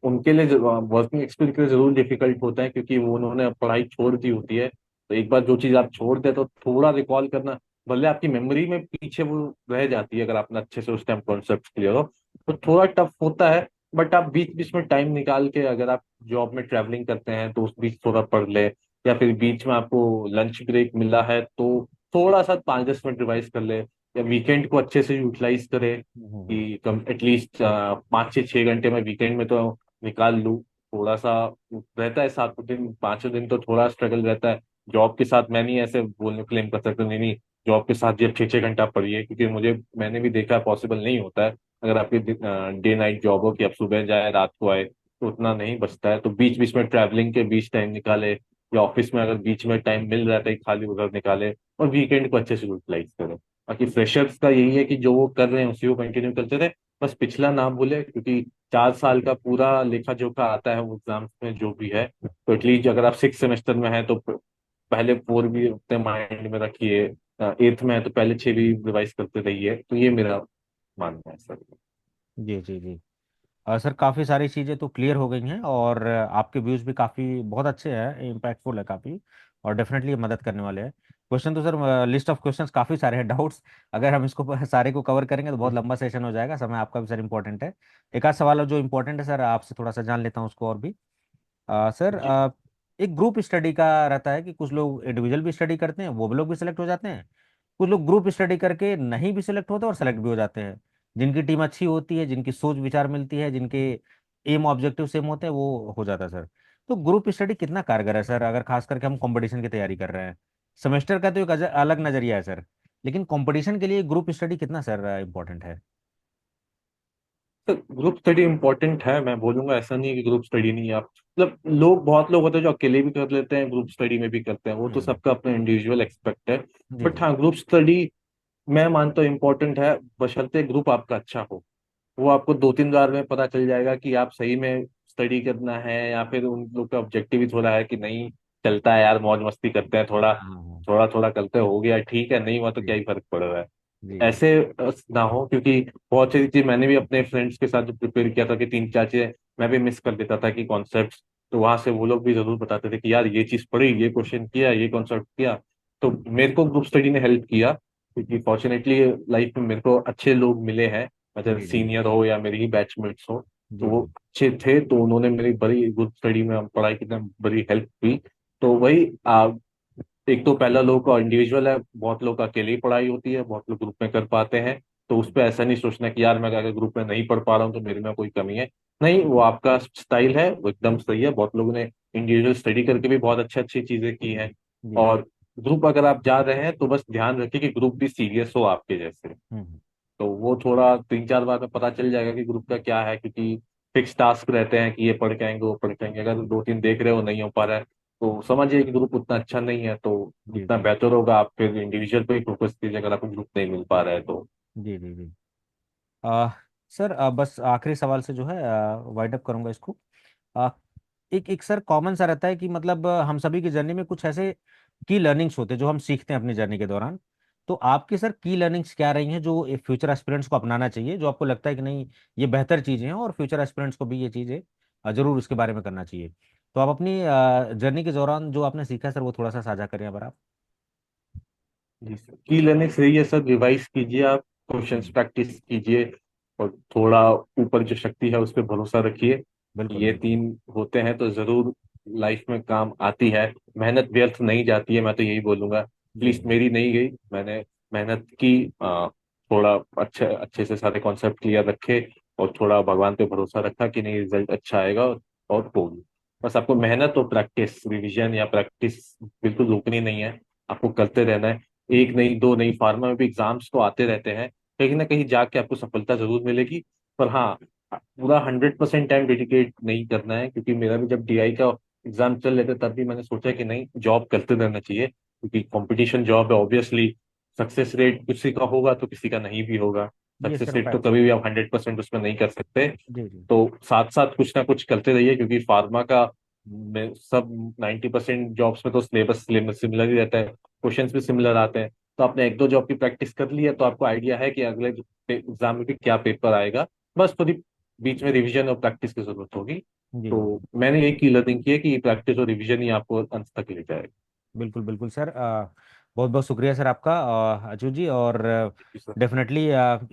उनके लिए वर्किंग एक्सपीरियंस के लिए जरूर डिफिकल्ट होता है, क्योंकि वो उन्होंने पढ़ाई छोड़ दी होती है। तो एक बार जो चीज आप छोड़ दे तो थोड़ा रिकॉल करना, भले आपकी मेमोरी में पीछे वो रह जाती है, अगर आपने अच्छे से उस टाइम कॉन्सेप्ट क्लियर हो, तो थोड़ा टफ होता है। बट आप बीच बीच में टाइम निकाल के, अगर आप जॉब में ट्रैवलिंग करते हैं तो उस बीच थोड़ा पढ़ ले, या फिर बीच में आपको लंच ब्रेक मिला है तो थोड़ा सा 5-10 मिनट रिवाइज कर ले, या वीकेंड को अच्छे से यूटिलाइज करे हम्म। कि कम एटलीस्ट 5 से 6 घंटे में वीकेंड में तो निकाल लूँ। थोड़ा सा रहता है 7 दिन 5 दिन तो थोड़ा स्ट्रगल रहता है। जॉब के साथ मैं नहीं ऐसे बोलने क्लेम कर सकता, नहीं नहीं जॉब के साथ ये 6-6 घंटा पढ़िए, क्योंकि मैंने भी देखा पॉसिबल नहीं होता है। अगर आपकी डे नाइट जॉब हो कि आप सुबह जाए रात को आए, तो उतना नहीं बचता है। तो बीच बीच में ट्रैवलिंग के बीच टाइम निकाले, या ऑफिस में अगर बीच में टाइम मिल रहा है खाली, उधर निकाले, और वीकेंड को अच्छे से यूटिलाइज करें। बाकी फ्रेशर्स का यही है कि जो वो कर रहे हैं उसी को कंटिन्यू करते रहे, बस पिछला ना भूले, क्योंकि 4 साल का पूरा लेखा जोखा आता है वो एग्जाम्स में जो भी है। तो एटलीस्ट अगर आप 6 सेमेस्टर में हैं तो पहले 4 भी अपने माइंड में रखिए, 8th में है तो पहले 6 भी रिवाइज करते रहिए। तो ये मेरा मानना है सर। जी जी जी। सर काफ़ी सारी चीज़ें तो क्लियर हो गई हैं, और आपके व्यूज़ भी काफ़ी बहुत अच्छे हैं, इम्पैक्टफुल है काफ़ी, और डेफिनेटली ये मदद करने वाले हैं। क्वेश्चन तो सर लिस्ट ऑफ क्वेश्चंस काफ़ी सारे हैं, डाउट्स अगर हम इसको सारे को कवर करेंगे तो बहुत लंबा सेशन हो जाएगा। समय आपका भी सर इंपॉर्टेंट है। एक आध सवाल जो इंपॉर्टेंट है सर आपसे थोड़ा सा जान लेता हूँ उसको और भी। सर जी एक ग्रुप स्टडी का रहता है कि कुछ लोग इंडिविजुअल भी स्टडी करते हैं, वो भी लोग भी सिलेक्ट हो जाते हैं। कुछ लोग ग्रुप स्टडी करके नहीं भी सिलेक्ट होते और सेलेक्ट भी हो जाते हैं। जिनकी टीम अच्छी होती है, जिनकी सोच विचार मिलती है, जिनके एम ऑब्जेक्टिव सेम होते हैं, वो हो जाता है सर। तो ग्रुप स्टडी कितना कारगर है सर, अगर खास करके हम कंपटीशन की तैयारी कर रहे हैं। सेमेस्टर का तो एक अलग नजरिया है सर, लेकिन कंपटीशन के लिए ग्रुप स्टडी कितना सर इंपॉर्टेंट है। तो ग्रुप स्टडी इम्पोर्टेंट है, मैं बोलूंगा ऐसा नहीं है कि ग्रुप स्टडी नहीं है। आप मतलब लोग, बहुत लोग होते हैं जो अकेले भी कर लेते हैं, ग्रुप स्टडी में भी करते हैं, वो तो हम्म। सबका अपना इंडिविजुअल एक्सपेक्ट है। जी बट जी हाँ ग्रुप स्टडी मैं मानता हूँ इम्पोर्टेंट है, बशर्ते ग्रुप आपका अच्छा हो। वो आपको 2-3 बार में पता चल जाएगा कि आप सही में स्टडी करना है, या फिर उन लोग का ऑब्जेक्टिव ही थोड़ा है कि नहीं चलता है यार, मौज मस्ती करते हैं, थोड़ा हाँ हाँ हाँ। थोड़ा थोड़ा करते हो गया ठीक है, नहीं हुआ तो जी क्या ही फर्क पड़ रहा है। जी जी। ऐसे ना हो, क्योंकि बहुत सारी चीज मैंने भी अपने फ्रेंड्स के साथ जो प्रिपेयर किया था कि 3-4 चीजें मैं भी मिस कर देता था कि कॉन्सेप्ट, तो वहां से वो लोग भी जरूर बताते थे कि यार ये चीज पढ़ी, ये क्वेश्चन किया, ये कॉन्सेप्ट किया। तो मेरे को ग्रुप स्टडी ने हेल्प किया, क्योंकि फॉर्चुनेटली लाइफ में मेरे को अच्छे लोग मिले हैं, मतलब जी जी सीनियर हो या मेरे ही बैचमेट्स हो, तो जी वो जी अच्छे थे, तो उन्होंने मेरी बड़ी ग्रुप स्टडी में पढ़ाई की बड़ी हेल्प हुई। तो वही एक तो पहला लोग का इंडिविजुअल है, बहुत लोग का अकेले ही पढ़ाई होती है, बहुत लोग ग्रुप में कर पाते हैं। तो उस पर ऐसा नहीं सोचना कि यार मैं अगर ग्रुप में नहीं पढ़ पा रहा हूँ तो मेरे में कोई कमी है। नहीं, वो आपका स्टाइल है, वो एकदम सही है। बहुत लोगों ने इंडिविजुअल स्टडी करके भी बहुत अच्छी अच्छी चीजें की हैं। जी जी। और ग्रुप अगर आप जा रहे हैं तो बस ध्यान रखिए कि ग्रुप भी सीरियस हो आपके जैसे। हम्म। तो वो थोड़ा 3 4 बार में पता चल जाएगा कि ग्रुप का क्या है, क्योंकि फिक्स टास्क रहते हैं कि ये पढ़ के आएंगे वो पढ़ के आएंगे। अगर 2 3 देख रहे हो नहीं हो पा रहा है तो समझिए कि ग्रुप उतना अच्छा नहीं है। तो जी जितना जी बेहतर होगा आप फिर इंडिविजुअल पे ही फोकस कीजिए, अगर आपको ग्रुप नहीं मिल पा रहा है तो। जी जी जी। आ, सर बस आखिरी सवाल से जो है वाइड अप करूंगा इसको। आ, एक एक सर कॉमन सा रहता है कि मतलब हम सभी की जर्नी में कुछ ऐसे की लर्निंग्स होते हैं जो हम सीखते हैं अपनी जर्नी के दौरान। तो आपकी सर की लर्निंग्स क्या रही हैं जो फ्यूचर एस्पिरेंट्स को अपनाना चाहिए, जो आपको लगता है कि नहीं ये बेहतर चीज़ें हैं और फ्यूचर एस्पिरेंट्स को भी ये चीज़ें जरूर इसके बारे में करना चाहिए। तो आप अपनी जर्नी के दौरान जो आपने सीखा है सर वो थोड़ा सा साझा करें अगर आप। जी सर, की लर्निंग सही है सर, रिवाइज कीजिए आप, क्वेश्चंस हम्म, प्रैक्टिस कीजिए, और थोड़ा ऊपर जो शक्ति है उस पर भरोसा रखिए। बिल्कुल ये बिल्कुल। 3 होते हैं तो जरूर लाइफ में काम आती है। मेहनत व्यर्थ नहीं जाती है, मैं तो यही बोलूंगा। जी एटलीस्ट जी मेरी नहीं गई, मैंने मेहनत की, थोड़ा अच्छे अच्छे से सारे कॉन्सेप्ट क्लियर रखे, और थोड़ा भगवान पे भरोसा रखा कि नहीं रिजल्ट अच्छा आएगा, और होगी। बस आपको मेहनत और प्रैक्टिस, रिवीजन या प्रैक्टिस बिल्कुल रुकनी नहीं है, आपको करते रहना है। एक नहीं, दो नहीं, फार्मा में भी एग्जाम्स तो आते रहते हैं, कहीं ना कहीं जाके आपको सफलता जरूर मिलेगी। पर हाँ, पूरा 100% टाइम डेडिकेट नहीं करना है, क्योंकि मेरा भी जब डीआई का एग्जाम चल रहे थे तब भी मैंने सोचा कि नहीं, जॉब करते रहना चाहिए, क्योंकि कंपटीशन जॉब है ऑब्वियसली। सक्सेस रेट किसी का होगा तो किसी का नहीं भी होगा। ये सक्सेस सर रेट तो फैक्ट। कभी भी आप 100% उसमें नहीं कर सकते। जी जी तो साथ साथ कुछ ना कुछ करते रहिए, क्योंकि फार्मा का में सब 90% जॉब्स में तो सिलेबस सिमिलर ही रहता है, क्वेश्चंस भी सिमिलर आते हैं। तो आपने 1 2 जॉब की प्रैक्टिस कर ली है तो आपको आइडिया है कि अगले एग्जाम में भी क्या पेपर आएगा। बस थोड़ी बीच में रिवीजन और प्रैक्टिस की जरूरत होगी। जी जी। तो मैंने यही की लर्निंग की है कि प्रैक्टिस और रिवीजन ही आपको अंत तक ले जाएगा। बिल्कुल बिल्कुल सर। बहुत बहुत शुक्रिया सर आपका अचू जी। और जी सर। डेफिनेटली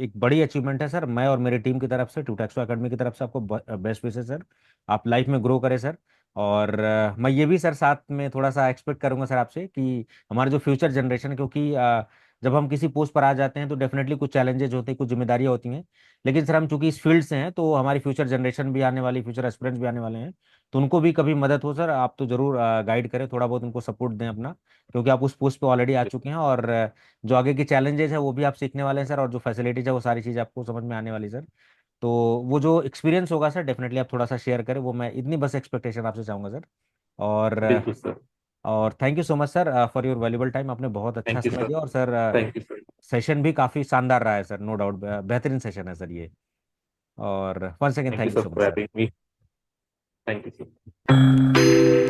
एक बड़ी अचीवमेंट है सर, मैं और मेरी टीम की तरफ से, ट्यूटैक्सो एकेडमी की तरफ से आपको बेस्ट विशेस सर। आप लाइफ में ग्रो करें सर। और मैं ये भी सर साथ में थोड़ा सा एक्सपेक्ट करूंगा सर आपसे कि हमारे जो फ्यूचर जनरेशन, क्योंकि जब हम किसी पोस्ट पर आ जाते हैं तो डेफिनेटली कुछ चैलेंजेस होते हैं, कुछ जिम्मेदारियां होती हैं। लेकिन सर हम चूंकि इस फील्ड से हैं तो हमारी फ्यूचर जनरेशन भी आने वाली, फ्यूचर एस्पिरेंट्स भी आने वाले हैं। तो उनको भी कभी मदद हो सर आप तो जरूर गाइड करें, थोड़ा बहुत उनको सपोर्ट दें अपना, क्योंकि आप उस पोस्ट पे ऑलरेडी आ जी चुके हैं। और जो आगे की चैलेंजेस है वो भी आप सीखने वाले हैं सर, और जो फैसिलिटीज है वो सारी चीज़ आपको समझ में आने वाली सर। तो वो जो एक्सपीरियंस होगा सर डेफिनेटली आप थोड़ा सा शेयर करें, वो मैं इतनी बस एक्सपेक्टेशन आपसे चाहूंगा सर। और बिल्कुल sir. Thank you so much sir for your valuable time, आपने बहुत अच्छा थैंक यू समय सर। दिया। और sir thank you sir. Session भी काफ़ी शानदार रहा है सर, नो डाउट बेहतरीन सेशन है सर ये। और one second thank you thank you sir so much for sir. Having me. Thank you sir.